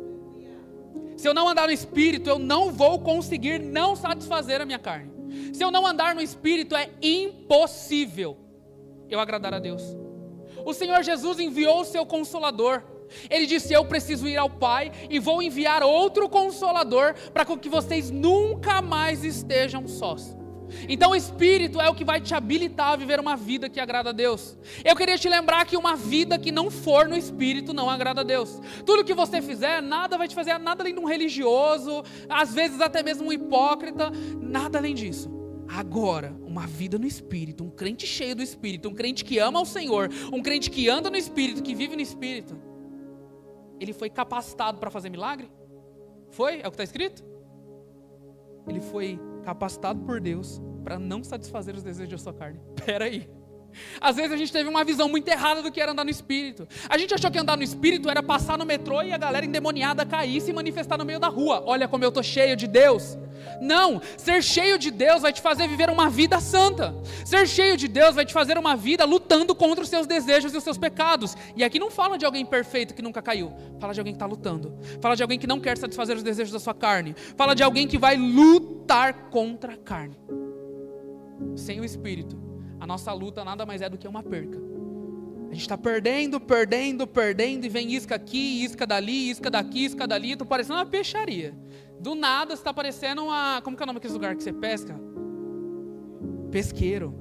Se eu não andar no Espírito, eu não vou conseguir não satisfazer a minha carne. Se eu não andar no Espírito, é impossível eu agradar a Deus. O Senhor Jesus enviou o seu Consolador. Ele disse, eu preciso ir ao Pai e vou enviar outro Consolador para que vocês nunca mais estejam sós. Então o Espírito é o que vai te habilitar a viver uma vida que agrada a Deus. Eu queria te lembrar que uma vida que não for no Espírito não agrada a Deus. Tudo que você fizer, nada vai te fazer, nada além de um religioso, às vezes até mesmo um hipócrita, nada além disso. Agora, uma vida no Espírito, um crente cheio do Espírito, um crente que ama o Senhor, um crente que anda no Espírito, que vive no Espírito, ele foi capacitado para fazer milagre? Foi? É o que está escrito? Ele foi capacitado por Deus para não satisfazer os desejos da sua carne. Peraí. Às vezes a gente teve uma visão muito errada do que era andar no Espírito. A gente achou que andar no Espírito era passar no metrô e a galera endemoniada cair e se manifestar no meio da rua. Olha como eu estou cheio de Deus. Não, ser cheio de Deus vai te fazer viver uma vida santa. Ser cheio de Deus vai te fazer uma vida lutando contra os seus desejos e os seus pecados. E aqui não fala de alguém perfeito que nunca caiu. Fala de alguém que está lutando. Fala de alguém que não quer satisfazer os desejos da sua carne. Fala de alguém que vai lutar contra a carne. Sem o Espírito, a nossa luta nada mais é do que uma perca. A gente está perdendo, e vem isca aqui, isca dali, isca daqui, isca dali. Estou parecendo uma peixaria. Do nada você está parecendo uma... Como que é o nome daquele lugar que você pesca? Pesqueiro.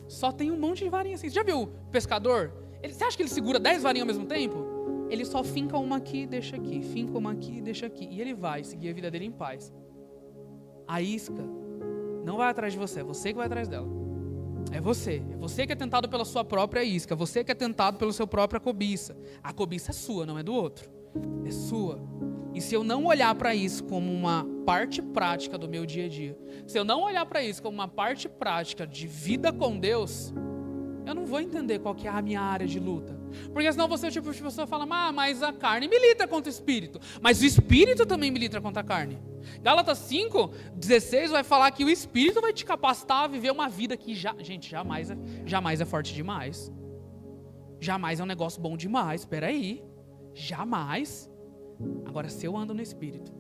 Só tem um monte de varinha assim. Você já viu o pescador? Você acha que ele segura 10 varinhas ao mesmo tempo? Ele só finca uma aqui, deixa aqui. Finca uma aqui, deixa aqui. E ele vai seguir a vida dele em paz. A isca não vai atrás de você, é você que vai atrás dela. É você que é tentado pela sua própria isca, você que é tentado pela sua própria cobiça. A cobiça é sua, não é do outro, é sua. E se eu não olhar para isso como uma parte prática do meu dia a dia, se eu não olhar para isso como uma parte prática de vida com Deus, eu não vou entender qual que é a minha área de luta. Porque senão você é o tipo de pessoa que fala, mas a carne milita contra o Espírito. Mas o Espírito também milita contra a carne. Gálatas 5, 16 vai falar que o Espírito vai te capacitar a viver uma vida que, jamais é forte demais. Jamais é um negócio bom demais, espera aí. Jamais. Agora, se eu ando no Espírito,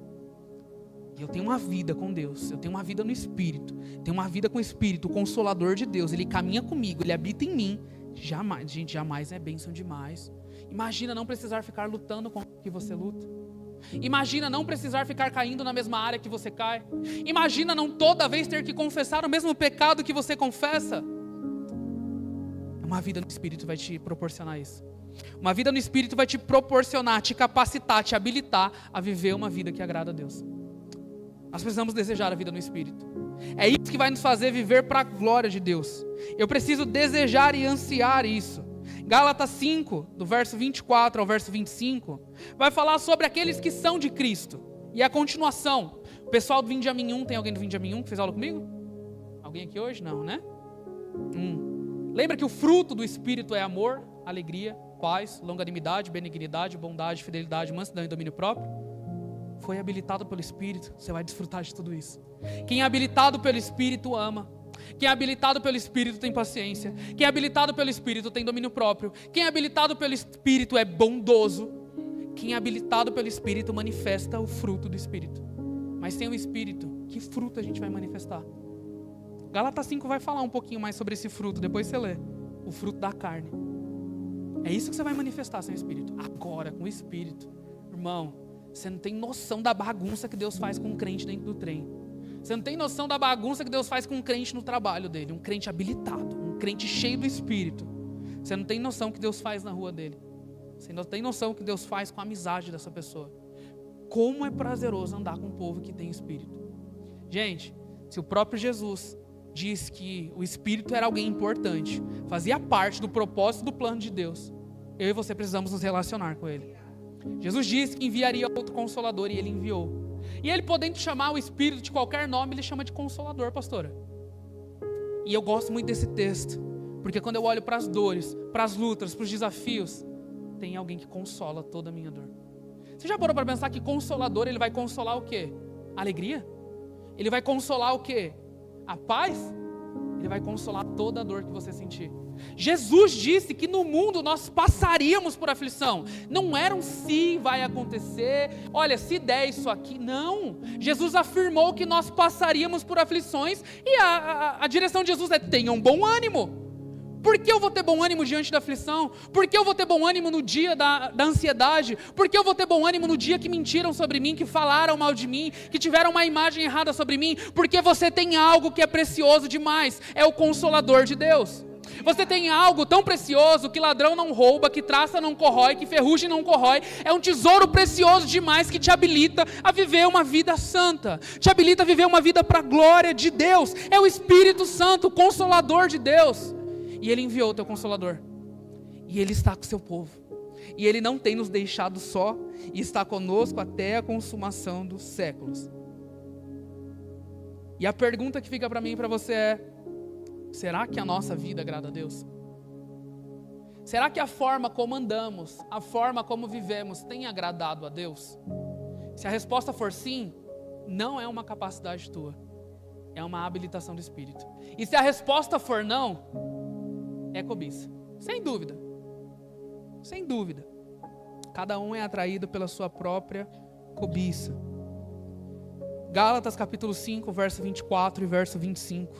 e eu tenho uma vida com Deus, eu tenho uma vida no Espírito, tenho uma vida com o Espírito, o Consolador de Deus, Ele caminha comigo, Ele habita em mim, jamais é bênção demais. Imagina não precisar ficar lutando com o que você luta. Imagina não precisar ficar caindo na mesma área que você cai. Imagina não toda vez ter que confessar o mesmo pecado que você confessa. Uma vida no Espírito vai te proporcionar isso. Uma vida no Espírito vai te proporcionar, te capacitar, te habilitar a viver uma vida que agrada a Deus. Nós precisamos desejar a vida no Espírito. É isso que vai nos fazer viver para a glória de Deus. Eu preciso desejar e ansiar isso. Gálatas 5, do verso 24 ao verso 25, vai falar sobre aqueles que são de Cristo. E a continuação. O pessoal do Vinde a Mim 1, tem alguém do Vinde a Mim 1 que fez aula comigo? Alguém aqui hoje? Não, né? Lembra que o fruto do Espírito é amor, alegria, paz, longanimidade, benignidade, bondade, fidelidade, mansidão e domínio próprio? Foi habilitado pelo Espírito, você vai desfrutar de tudo isso. Quem é habilitado pelo Espírito ama. Quem é habilitado pelo Espírito tem paciência. Quem é habilitado pelo Espírito tem domínio próprio. Quem é habilitado pelo Espírito é bondoso. Quem é habilitado pelo Espírito manifesta o fruto do Espírito. Mas sem o Espírito, que fruto a gente vai manifestar? Gálatas 5 vai falar um pouquinho mais sobre esse fruto, depois você lê. O fruto da carne. É isso que você vai manifestar sem o Espírito. Agora, com o Espírito, irmão, você não tem noção da bagunça que Deus faz com um crente dentro do trem. Você não tem noção da bagunça que Deus faz com um crente no trabalho dele. Um crente habilitado, um crente cheio do Espírito. Você não tem noção que Deus faz na rua dele. Você não tem noção que Deus faz com a amizade dessa pessoa. Como é prazeroso andar com um povo que tem Espírito. Gente, se o próprio Jesus diz que o Espírito era alguém importante, fazia parte do propósito do plano de Deus, eu e você precisamos nos relacionar com Ele. Jesus disse que enviaria outro Consolador e Ele enviou. E Ele, podendo chamar o Espírito de qualquer nome, Ele chama de Consolador, pastora. E eu gosto muito desse texto, porque quando eu olho para as dores, para as lutas, para os desafios, tem alguém que consola toda a minha dor. Você já parou para pensar que Consolador, Ele vai consolar o quê? A alegria? Ele vai consolar o quê? A paz? Ele vai consolar toda a dor que você sentir. Jesus disse que no mundo nós passaríamos por aflição. Não era um se vai acontecer, olha, se der isso aqui, não. Jesus afirmou que nós passaríamos por aflições e a direção de Jesus é: tenham bom ânimo. Por que eu vou ter bom ânimo diante da aflição? Por que eu vou ter bom ânimo no dia da ansiedade? Por que eu vou ter bom ânimo no dia que mentiram sobre mim, que falaram mal de mim, que tiveram uma imagem errada sobre mim? Porque você tem algo que é precioso demais, é o Consolador de Deus. Você tem algo tão precioso que ladrão não rouba, que traça não corrói, que ferrugem não corrói. É um tesouro precioso demais que te habilita a viver uma vida santa. Te habilita a viver uma vida para a glória de Deus. É o Espírito Santo, o Consolador de Deus. E Ele enviou o teu Consolador. E Ele está com o seu povo. E Ele não tem nos deixado só. E está conosco até a consumação dos séculos. E a pergunta que fica para mim e para você é: será que a nossa vida agrada a Deus? Será que a forma como andamos, a forma como vivemos tem agradado a Deus? Se a resposta for sim, não é uma capacidade tua. É uma habilitação do Espírito. E se a resposta for não, é cobiça. Sem dúvida. Sem dúvida. Cada um é atraído pela sua própria cobiça. Gálatas capítulo 5, verso 24 e verso 25.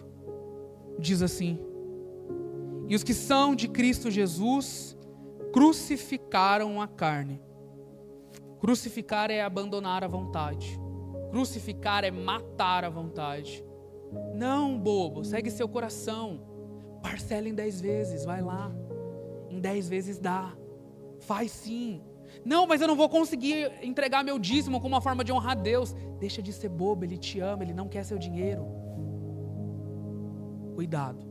Diz assim: e os que são de Cristo Jesus crucificaram a carne. Crucificar é abandonar a vontade. Crucificar é matar a vontade. Não, bobo, segue seu coração. Parcela em 10 vezes, vai lá. Em 10 vezes dá. Faz sim. Não, mas eu não vou conseguir entregar meu dízimo como uma forma de honrar a Deus. Deixa de ser bobo, Ele te ama, Ele não quer seu dinheiro. Cuidado.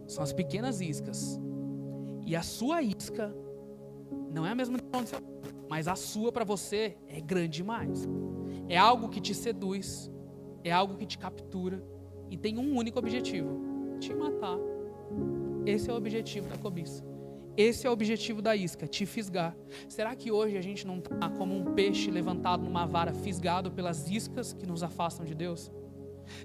São as pequenas iscas. E a sua isca não é a mesma, mas a sua para você é grande demais. É algo que te seduz, é algo que te captura e tem um único objetivo: te matar. Esse é o objetivo da cobiça. Esse é o objetivo da isca, te fisgar. Será que hoje a gente não está como um peixe levantado numa vara, fisgado pelas iscas que nos afastam de Deus?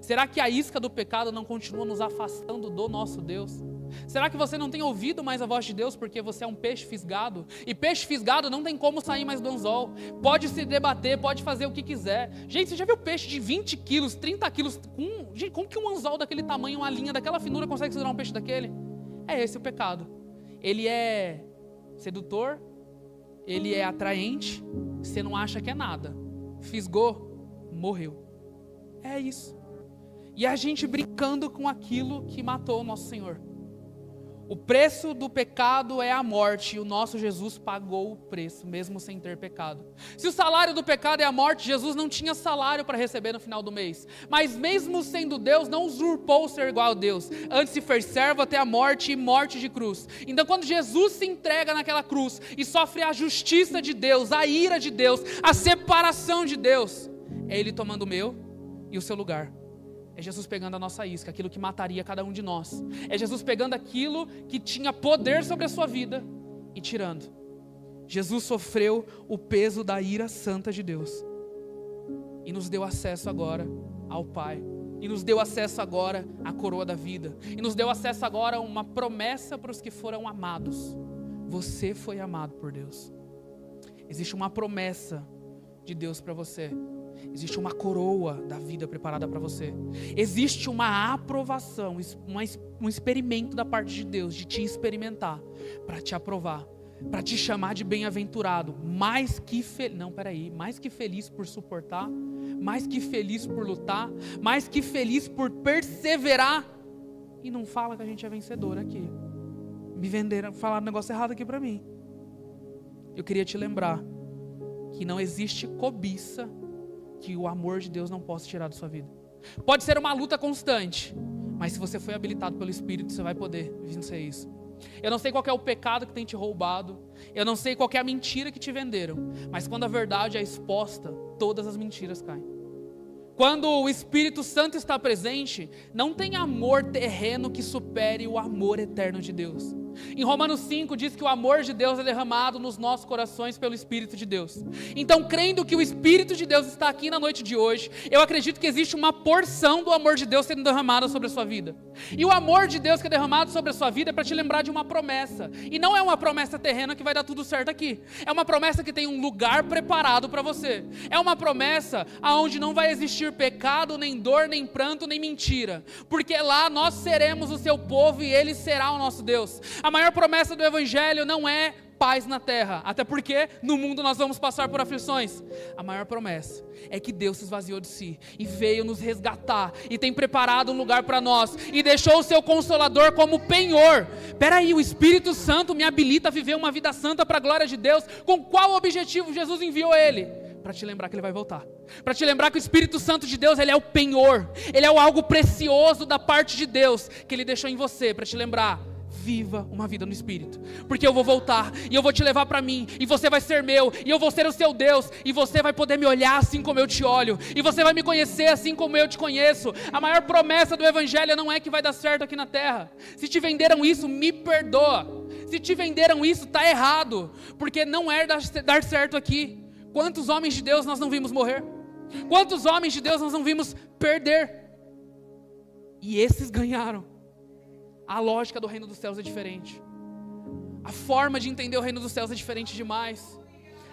Será que a isca do pecado não continua nos afastando do nosso Deus? Será que você não tem ouvido mais a voz de Deus porque você é um peixe fisgado? E peixe fisgado não tem como sair mais do anzol. Pode se debater, pode fazer o que quiser. Gente, você já viu peixe de 20 quilos, 30 quilos? Gente, como que um anzol daquele tamanho, uma linha daquela finura consegue segurar um peixe daquele? É esse o pecado. Ele é sedutor, ele é atraente, você não acha que é nada. Fisgou, morreu. É isso. E a gente brincando com aquilo que matou o nosso Senhor. O preço do pecado é a morte, e o nosso Jesus pagou o preço, mesmo sem ter pecado. Se o salário do pecado é a morte, Jesus não tinha salário para receber no final do mês. Mas mesmo sendo Deus, não usurpou ser igual a Deus. Antes se fez servo até a morte e morte de cruz. Então quando Jesus se entrega naquela cruz e sofre a justiça de Deus, a ira de Deus, a separação de Deus, é Ele tomando o meu e o seu lugar. É Jesus pegando a nossa isca, aquilo que mataria cada um de nós. É Jesus pegando aquilo que tinha poder sobre a sua vida e tirando. Jesus sofreu o peso da ira santa de Deus. E nos deu acesso agora ao Pai. E nos deu acesso agora à coroa da vida. E nos deu acesso agora a uma promessa para os que foram amados. Você foi amado por Deus. Existe uma promessa de Deus para você. Existe uma coroa da vida preparada para você. Existe uma aprovação, um experimento da parte de Deus, de te experimentar, para te aprovar, para te chamar de bem-aventurado, mais que feliz por suportar, mais que feliz por lutar, mais que feliz por perseverar. E não fala que a gente é vencedor aqui. Me venderam, falaram um negócio errado aqui para mim. Eu queria te lembrar que não existe cobiça que o amor de Deus não possa tirar da sua vida. Pode ser uma luta constante, mas se você foi habilitado pelo Espírito, você vai poder vencer isso. Eu não sei qual é o pecado que tem te roubado, eu não sei qual é a mentira que te venderam, mas quando a verdade é exposta, todas as mentiras caem. Quando o Espírito Santo está presente, não tem amor terreno que supere o amor eterno de Deus. Em Romanos 5 diz que o amor de Deus é derramado nos nossos corações pelo Espírito de Deus. Então, crendo que o Espírito de Deus está aqui na noite de hoje, eu acredito que existe uma porção do amor de Deus sendo derramada sobre a sua vida. E o amor de Deus que é derramado sobre a sua vida é para te lembrar de uma promessa. E não é uma promessa terrena que vai dar tudo certo aqui. É uma promessa que tem um lugar preparado para você. É uma promessa onde não vai existir pecado, nem dor, nem pranto, nem mentira. Porque lá nós seremos o seu povo e Ele será o nosso Deus. A maior promessa do Evangelho não é paz na terra, até porque no mundo nós vamos passar por aflições. A maior promessa é que Deus se esvaziou de si e veio nos resgatar e tem preparado um lugar para nós e deixou o seu Consolador como penhor. Peraí, o Espírito Santo me habilita a viver uma vida santa para a glória de Deus. Com qual objetivo Jesus enviou Ele? Para te lembrar que Ele vai voltar, para te lembrar que o Espírito Santo de Deus, Ele é o penhor, Ele é o algo precioso da parte de Deus, que Ele deixou em você, para te lembrar: viva uma vida no Espírito, porque eu vou voltar, e eu vou te levar para mim, e você vai ser meu, e eu vou ser o seu Deus, e você vai poder me olhar assim como eu te olho, e você vai me conhecer assim como eu te conheço. A maior promessa do Evangelho não é que vai dar certo aqui na terra. Se te venderam isso, me perdoa. Se te venderam isso, está errado, porque não é dar certo aqui. Quantos homens de Deus nós não vimos morrer? Quantos homens de Deus nós não vimos perder? E esses ganharam. A lógica do reino dos céus é diferente. A forma de entender o reino dos céus é diferente demais.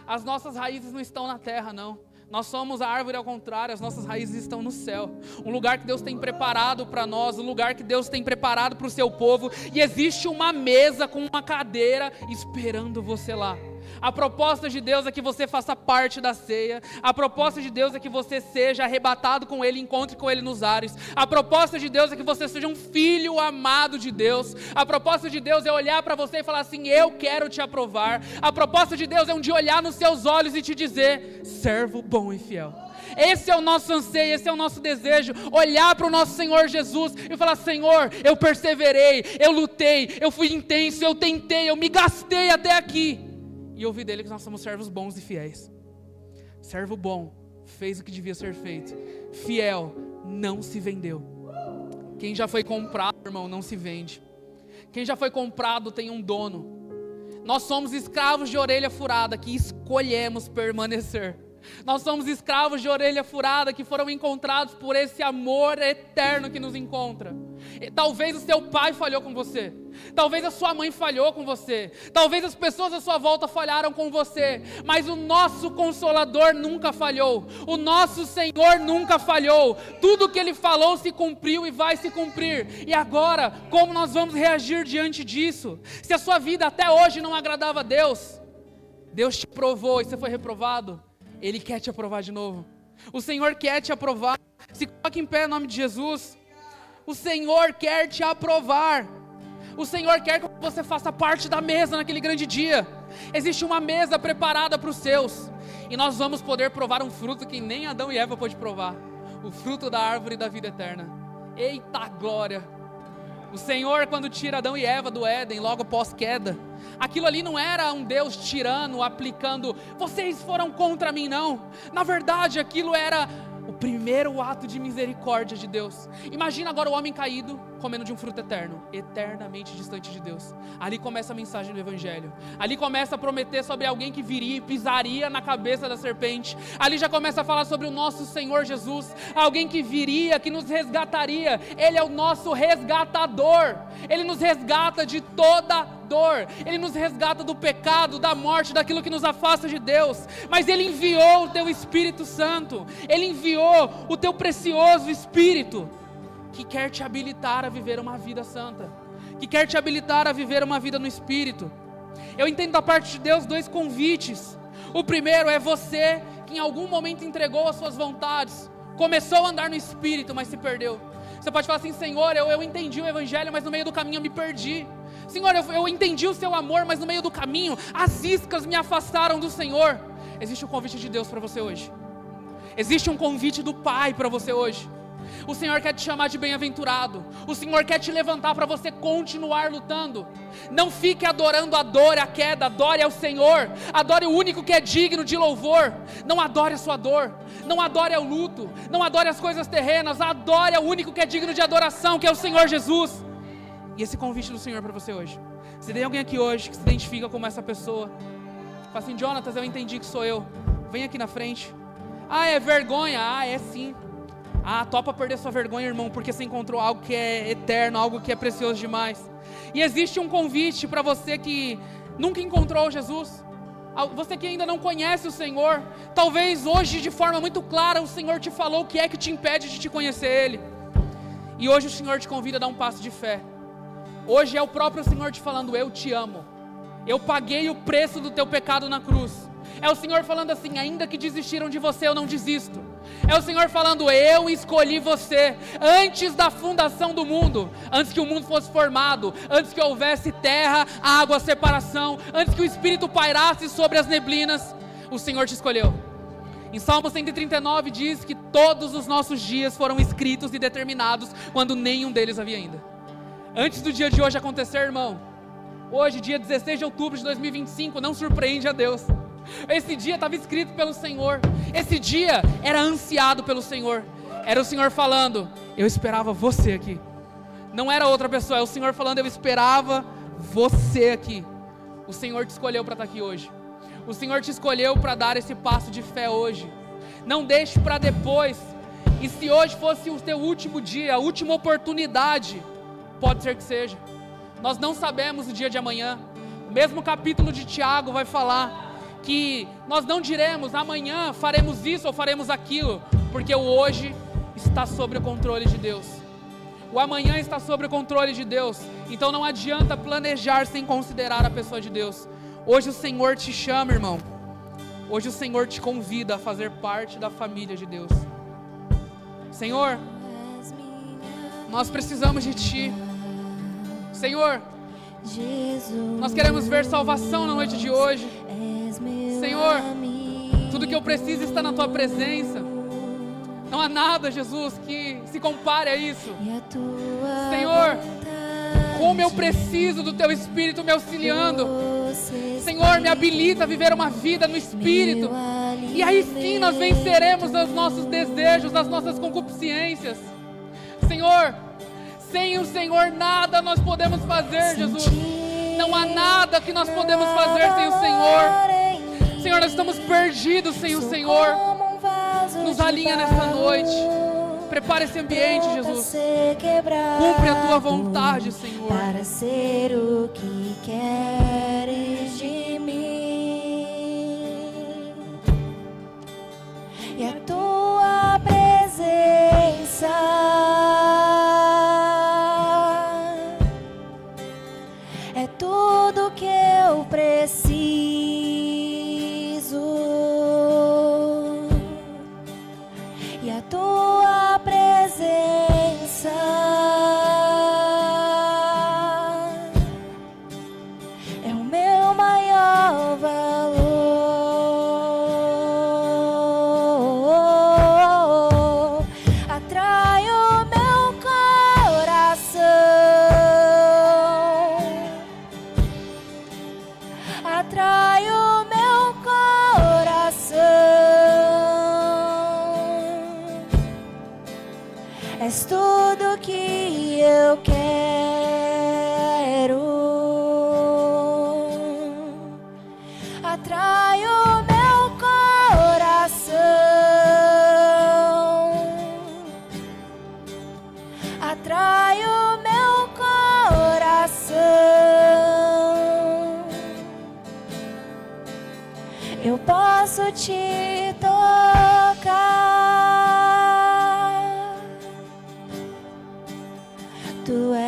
As nossas raízes não estão na terra, não. Nós somos a árvore ao contrário, as nossas raízes estão no céu. Um lugar que Deus tem preparado para nós, um lugar que Deus tem preparado para o seu povo. E existe uma mesa com uma cadeira esperando você lá. A proposta de Deus é que você faça parte da ceia. A proposta de Deus é que você seja arrebatado com Ele, encontre com Ele nos ares. A proposta de Deus é que você seja um filho amado de Deus. A proposta de Deus é olhar para você e falar assim: eu quero te aprovar. A proposta de Deus é um dia olhar nos seus olhos e te dizer: servo bom e fiel. Esse é o nosso anseio, esse é o nosso desejo, olhar para o nosso Senhor Jesus e falar: Senhor, eu perseverei, eu lutei, eu fui intenso, eu tentei, eu me gastei até aqui. E ouvir dele que nós somos servos bons e fiéis. Servo bom fez o que devia ser feito. Fiel não se vendeu. Quem já foi comprado, irmão, não se vende. Quem já foi comprado tem um dono. Nós somos escravos de orelha furada que escolhemos permanecer. Nós somos escravos de orelha furada que foram encontrados por esse amor eterno que nos encontra. E talvez o seu pai falhou com você, talvez a sua mãe falhou com você, talvez as pessoas à sua volta falharam com você, mas o nosso Consolador nunca falhou, o nosso Senhor nunca falhou. Tudo que Ele falou se cumpriu e vai se cumprir. E agora, como nós vamos reagir diante disso? Se a sua vida até hoje não agradava a Deus, Deus te provou e você foi reprovado, Ele quer te aprovar de novo. O Senhor quer te aprovar. Se coloque em pé em nome de Jesus. O Senhor quer te aprovar. O Senhor quer que você faça parte da mesa naquele grande dia. Existe uma mesa preparada para os seus. E nós vamos poder provar um fruto que nem Adão e Eva pôde provar. O fruto da árvore da vida eterna. Eita glória! O Senhor, quando tira Adão e Eva do Éden, logo pós-queda, aquilo ali não era um Deus tirano aplicando: vocês foram contra mim, não. Na verdade, aquilo era o primeiro ato de misericórdia de Deus. Imagina agora o homem caído comendo de um fruto eterno, eternamente distante de Deus. Ali começa a mensagem do Evangelho. Ali começa a prometer sobre alguém que viria e pisaria na cabeça da serpente. Ali já começa a falar sobre o nosso Senhor Jesus, alguém que viria, que nos resgataria. Ele é o nosso resgatador. Ele nos resgata de toda dor. Ele nos resgata do pecado, da morte, daquilo que nos afasta de Deus. Mas Ele enviou o teu Espírito Santo. Ele enviou o teu precioso Espírito, que quer te habilitar a viver uma vida santa, que quer te habilitar a viver uma vida no Espírito. Eu entendo da parte de Deus 2 convites. O primeiro é você que em algum momento entregou as suas vontades, começou a andar no Espírito, mas se perdeu. Você pode falar assim: Senhor, eu entendi o Evangelho, mas no meio do caminho eu me perdi. Senhor, eu entendi o seu amor, mas no meio do caminho as iscas me afastaram do Senhor. Existe um convite de Deus para você hoje. Existe um convite do Pai para você hoje. O Senhor quer te chamar de bem-aventurado. O Senhor quer te levantar para você continuar lutando. Não fique adorando a dor, a queda. Adore ao Senhor. Adore o único que é digno de louvor. Não adore a sua dor. Não adore ao luto. Não adore as coisas terrenas. Adore ao único que é digno de adoração, que é o Senhor Jesus. E esse convite do Senhor para você hoje. Se tem alguém aqui hoje que se identifica como essa pessoa, fala assim: Jonatas, eu entendi que sou eu. Vem aqui na frente. Ah, é vergonha? Ah, é sim. Ah, topa perder sua vergonha, irmão, porque você encontrou algo que é eterno, algo que é precioso demais. E existe um convite para você que nunca encontrou Jesus, você que ainda não conhece o Senhor. Talvez hoje, de forma muito clara, o Senhor te falou o que é que te impede de te conhecer Ele. E hoje o Senhor te convida a dar um passo de fé. Hoje é o próprio Senhor te falando: eu te amo, eu paguei o preço do teu pecado na cruz. É o Senhor falando assim: ainda que desistiram de você, eu não desisto. É o Senhor falando: eu escolhi você antes da fundação do mundo, antes que o mundo fosse formado, antes que houvesse terra, água, separação, antes que o Espírito pairasse sobre as neblinas, o Senhor te escolheu. Em Salmo 139 diz que todos os nossos dias foram escritos e determinados quando nenhum deles havia ainda. Antes do dia de hoje acontecer, irmão, hoje, dia 16 de outubro de 2025, não surpreende a Deus. Esse dia estava escrito pelo Senhor. Esse dia era ansiado pelo Senhor. Era o Senhor falando: eu esperava você aqui. Não era outra pessoa, é o Senhor falando: eu esperava você aqui. O Senhor te escolheu para estar aqui hoje. O Senhor te escolheu para dar esse passo de fé hoje. Não deixe para depois. E se hoje fosse o teu último dia, a última oportunidade, pode ser que seja. Nós não sabemos o dia de amanhã. O mesmo capítulo de Tiago vai falar que nós não diremos: amanhã faremos isso ou faremos aquilo, porque o hoje está sob o controle de Deus. O amanhã está sob o controle de Deus. Então não adianta planejar sem considerar a pessoa de Deus. Hoje o Senhor te chama, irmão. Hoje o Senhor te convida a fazer parte da família de Deus. Senhor, nós precisamos de Ti. Senhor, nós queremos ver salvação na noite de hoje. Senhor, tudo que eu preciso está na Tua presença. Não há nada, Jesus, que se compare a isso. Senhor, como eu preciso do Teu Espírito me auxiliando. Senhor, me habilita a viver uma vida no Espírito. E aí sim nós venceremos os nossos desejos, as nossas concupiscências. Senhor, sem o Senhor nada nós podemos fazer, Jesus. Não há nada que nós podemos fazer sem o Senhor. Senhor, nós estamos perdidos sem o Senhor. Nos alinha nesta noite. Prepara esse ambiente, Jesus. Cumpre a Tua vontade, Senhor. Para ser o que queres de mim. E a Tua presença é tudo que eu preciso. E a Tua presença é o meu maior valor. Atrai o meu coração, atrai o meu coração. és tudo que eu quero. Atrai o meu coração, atrai o meu coração. Eu posso te tocar. Tu és